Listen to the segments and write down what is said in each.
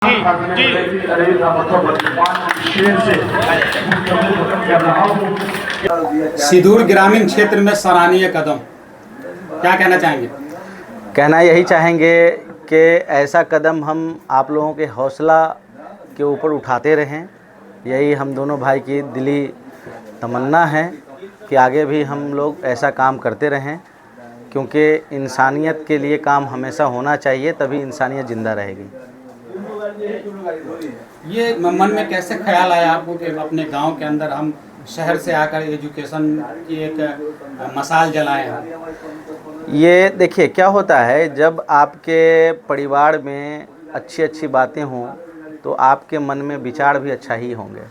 जी सिद्धूर ग्रामीण क्षेत्र में सराहनीय कदम, क्या कहना चाहेंगे? कहना यही चाहेंगे कि ऐसा कदम हम आप लोगों के हौसला के ऊपर उठाते रहें। यही हम दोनों भाई की दिली तमन्ना है कि आगे भी हम लोग ऐसा काम करते रहें, क्योंकि इंसानियत के लिए काम हमेशा होना चाहिए, तभी इंसानियत ज़िंदा रहेगी। ये मन में कैसे ख्याल आया आपको कि अपने गांव के अंदर हम शहर से आकर एजुकेशन की एक मशाल जलाएं हम? ये देखिए क्या होता है, जब आपके परिवार में अच्छी अच्छी बातें हों तो आपके मन में विचार भी अच्छा ही होंगे।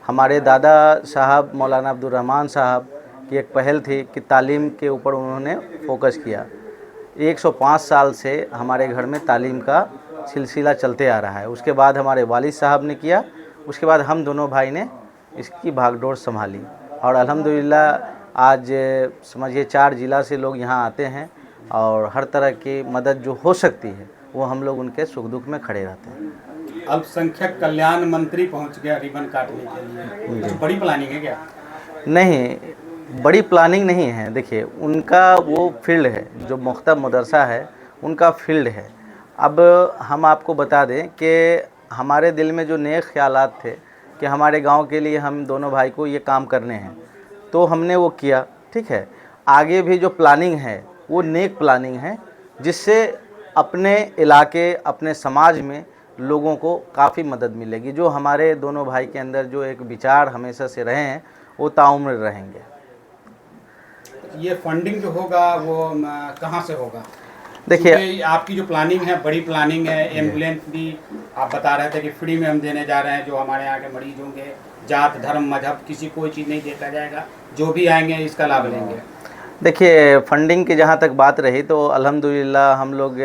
हमारे दादा साहब मौलाना अब्दुल रहमान साहब की एक पहल थी कि तालीम के ऊपर उन्होंने फोकस किया। 105 साल से हमारे घर में तालीम का सिलसिला चलते आ रहा है। उसके बाद हमारे वालिद साहब ने किया, उसके बाद हम दोनों भाई ने इसकी भागदौड़ संभाली और अल्हम्दुलिल्लाह आज समझिए 4 ज़िला से लोग यहाँ आते हैं और हर तरह की मदद जो हो सकती है वो हम लोग उनके सुख दुख में खड़े रहते हैं। अल्पसंख्यक कल्याण मंत्री पहुँच गया रिबन काटने के लिए, कुछ बड़ी प्लानिंग है क्या? नहीं, बड़ी प्लानिंग नहीं है। देखिए उनका वो फील्ड है, जो मुख्तब मदरसा है उनका फील्ड है। अब हम आपको बता दें कि हमारे दिल में जो नेक ख्यालात थे कि हमारे गांव के लिए हम दोनों भाई को ये काम करने हैं, तो हमने वो किया। ठीक है, आगे भी जो प्लानिंग है वो नेक प्लानिंग है, जिससे अपने इलाके अपने समाज में लोगों को काफ़ी मदद मिलेगी। जो हमारे दोनों भाई के अंदर जो एक विचार हमेशा से रहे हैं वो ताउम्र रहेंगे। ये फंडिंग जो होगा वो कहाँ से होगा? देखिए आपकी जो प्लानिंग है बड़ी प्लानिंग है। एम्बुलेंस भी आप बता रहे थे कि फ्री में हम देने जा रहे हैं। जो हमारे यहाँ के मरीज होंगे, जात धर्म मजहब किसी कोई चीज़ नहीं देखा जाएगा, जो भी आएंगे इसका लाभ लेंगे। देखिए फंडिंग की जहाँ तक बात रही तो अल्हम्दुलिल्लाह हम लोग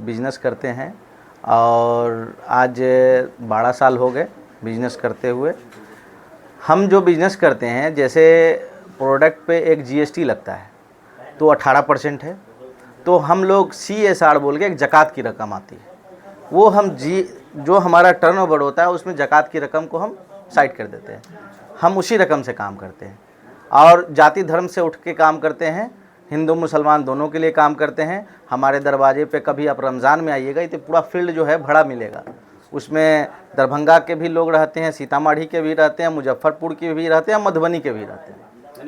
बिज़नेस करते हैं और आज 12 साल हो गए बिज़नेस करते हुए। हम जो बिज़नेस करते हैं, जैसे प्रोडक्ट पे एक जीएसटी लगता है तो 18% है, तो हम लोग CSR बोल के एक ज़कात की रकम आती है, वो हम जो हमारा टर्नओवर होता है उसमें ज़कात की रकम को हम साइड कर देते हैं। हम उसी रकम से काम करते हैं और जाति धर्म से उठ के काम करते हैं। हिंदू मुसलमान दोनों के लिए काम करते हैं। हमारे दरवाजे पे कभी आप रमज़ान में आइएगा तो पूरा फील्ड जो है भरा मिलेगा। उसमें दरभंगा के भी लोग रहते हैं, सीतामढ़ी के भी रहते हैं, मुजफ्फरपुर के भी रहते हैं, मधुबनी के भी रहते हैं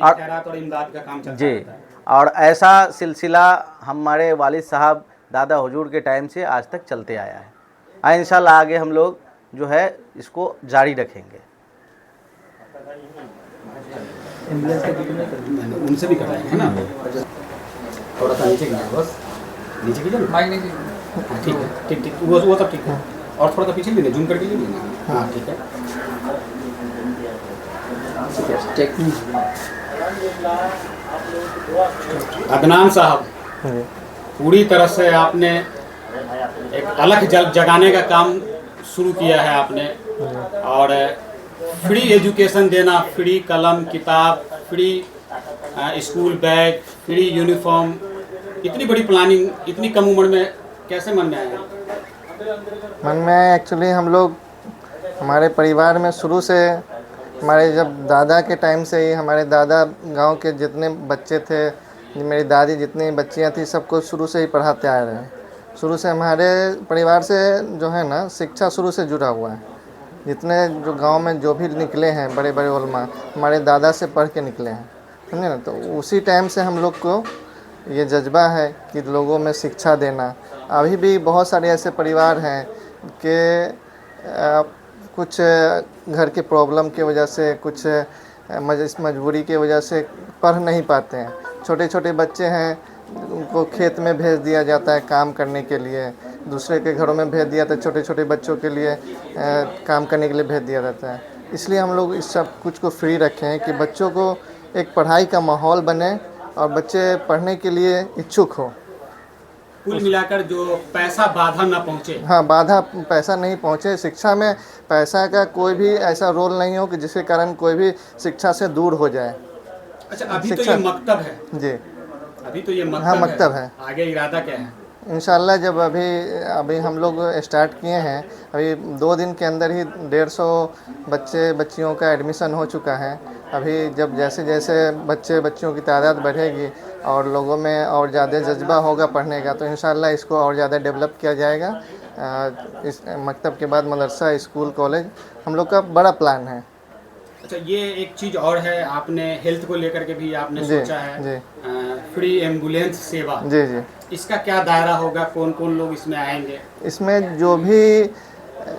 और इमदाद का काम चलता जी। रहता है। और ऐसा सिलसिला हमारे वालिद साहब दादा हुजूर के टाइम से आज तक चलते आया है। इंशाल्लाह आगे हम लोग जो है इसको जारी रखेंगे। उनसे भी कराएंगे ना, थोड़ा सा नीचे कीजिए, बस नीचे कीजिए ना। ठीक है, ठीक ठीक, वो सब ठीक है। और थोड़ा सा पीछे लीजिए, जूम करके लीजिए ना। हाँ ठीक है। अदनान साहब, पूरी तरह से आपने एक अलग जगाने का काम शुरू किया है आपने, और फ्री एजुकेशन देना, फ्री कलम किताब, free school bag, free uniform, इतनी बड़ी प्लानिंग इतनी कम उम्र में कैसे मन में आया? मन में एक्चुअली हम लोग हमारे परिवार में शुरू से, हमारे जब दादा के टाइम से ही, हमारे दादा गांव के जितने बच्चे थे, मेरी दादी जितनी बच्चियां थी, सबको शुरू से ही पढ़ाते आ रहे हैं। शुरू से हमारे परिवार से जो है ना शिक्षा शुरू से जुड़ा हुआ है। जितने जो गांव में जो भी निकले हैं बड़े बड़े उलमा, हमारे दादा से पढ़ के निकले हैं, समझे ना। तो उसी टाइम से हम लोग को ये जज्बा है कि लोगों में शिक्षा देना। अभी भी बहुत सारे ऐसे परिवार हैं कि कुछ घर के प्रॉब्लम की वजह से, कुछ मजबूरी की वजह से पढ़ नहीं पाते हैं। छोटे छोटे बच्चे हैं, उनको खेत में भेज दिया जाता है काम करने के लिए, दूसरे के घरों में भेज दिया, तो छोटे छोटे बच्चों के लिए काम करने के लिए भेज दिया जाता है। इसलिए हम लोग इस सब कुछ को फ्री रखें हैं कि बच्चों को एक पढ़ाई का माहौल बने और बच्चे पढ़ने के लिए इच्छुक हो। कुल मिलाकर जो पैसा बाधा ना पहुँचे। हाँ, बाधा पैसा नहीं पहुँचे। शिक्षा में पैसा का कोई भी ऐसा रोल नहीं हो कि जिसके कारण कोई भी शिक्षा से दूर हो जाए। अच्छा, अभी तो ये मकतब है जी, अभी तो ये मकतब हाँ मकतब है। आगे इरादा क्या है? इंशाल्लाह जब अभी हम लोग स्टार्ट किए हैं, अभी 2 दिन के अंदर ही 150 बच्चियों का एडमिशन हो चुका है। अभी जब जैसे जैसे बच्चियों की तादाद बढ़ेगी और लोगों में और ज़्यादा जज्बा होगा पढ़ने का, तो इंशाल्लाह इसको और ज़्यादा डेवलप किया जाएगा। इस मकतब के बाद मदरसा, स्कूल, कॉलेज हम लोग का बड़ा प्लान है। अच्छा, ये एक चीज़ और है, आपने हेल्थ को लेकर के भी आपने जी, सोचा है, जी। फ्री एम्बुलेंस सेवा, जी जी। इसका क्या दायरा होगा, कौन कौन लोग इसमें आएंगे? इसमें जो भी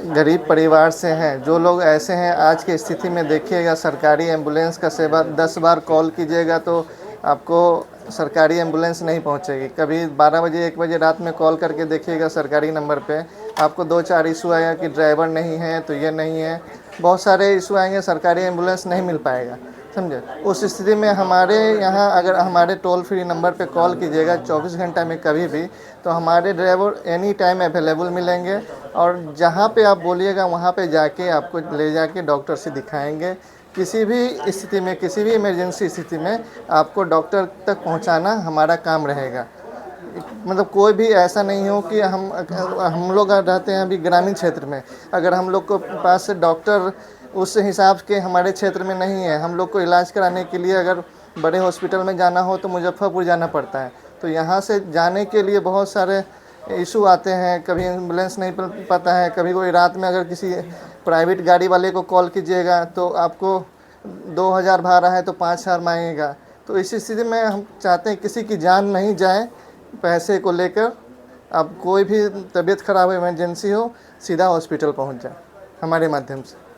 गरीब परिवार से हैं, जो लोग ऐसे हैं, आज की स्थिति में देखिएगा सरकारी एम्बुलेंस का सेवा 10 बार कॉल कीजिएगा तो आपको सरकारी एम्बुलेंस नहीं पहुंचेगी। कभी 12 बजे 1 बजे रात में कॉल करके देखिएगा सरकारी नंबर पे, आपको 2-4 इशू आएगा कि ड्राइवर नहीं है तो ये नहीं है, बहुत सारे इशू आएंगे, सरकारी एम्बुलेंस नहीं मिल पाएगा, समझे। उस स्थिति में हमारे यहाँ अगर हमारे टोल फ्री नंबर पे कॉल कीजिएगा 24 घंटा में कभी भी, तो हमारे ड्राइवर एनी टाइम अवेलेबल मिलेंगे और जहाँ पे आप बोलिएगा वहाँ पे जाके आपको ले जाके डॉक्टर से दिखाएंगे। किसी भी स्थिति में, किसी भी इमरजेंसी स्थिति में आपको डॉक्टर तक पहुँचाना हमारा काम रहेगा। मतलब कोई भी ऐसा नहीं हो कि हम लोग रहते हैं अभी ग्रामीण क्षेत्र में, अगर हम लोग को पास से डॉक्टर उस हिसाब के हमारे क्षेत्र में नहीं है, हम लोग को इलाज कराने के लिए अगर बड़े हॉस्पिटल में जाना हो तो मुजफ्फरपुर जाना पड़ता है, तो यहाँ से जाने के लिए बहुत सारे इशू आते हैं। कभी एम्बुलेंस नहीं मिल पाता है, कभी कोई रात में अगर किसी प्राइवेट गाड़ी वाले को कॉल कीजिएगा तो आपको 2000 भाड़ा है तो 5000 मांगेगा। तो इसी स्थिति में हम चाहते हैं किसी की जान नहीं जाए पैसे को लेकर। अब कोई भी तबीयत ख़राब हो, इमरजेंसी हो, सीधा हॉस्पिटल पहुंच जाए हमारे माध्यम से।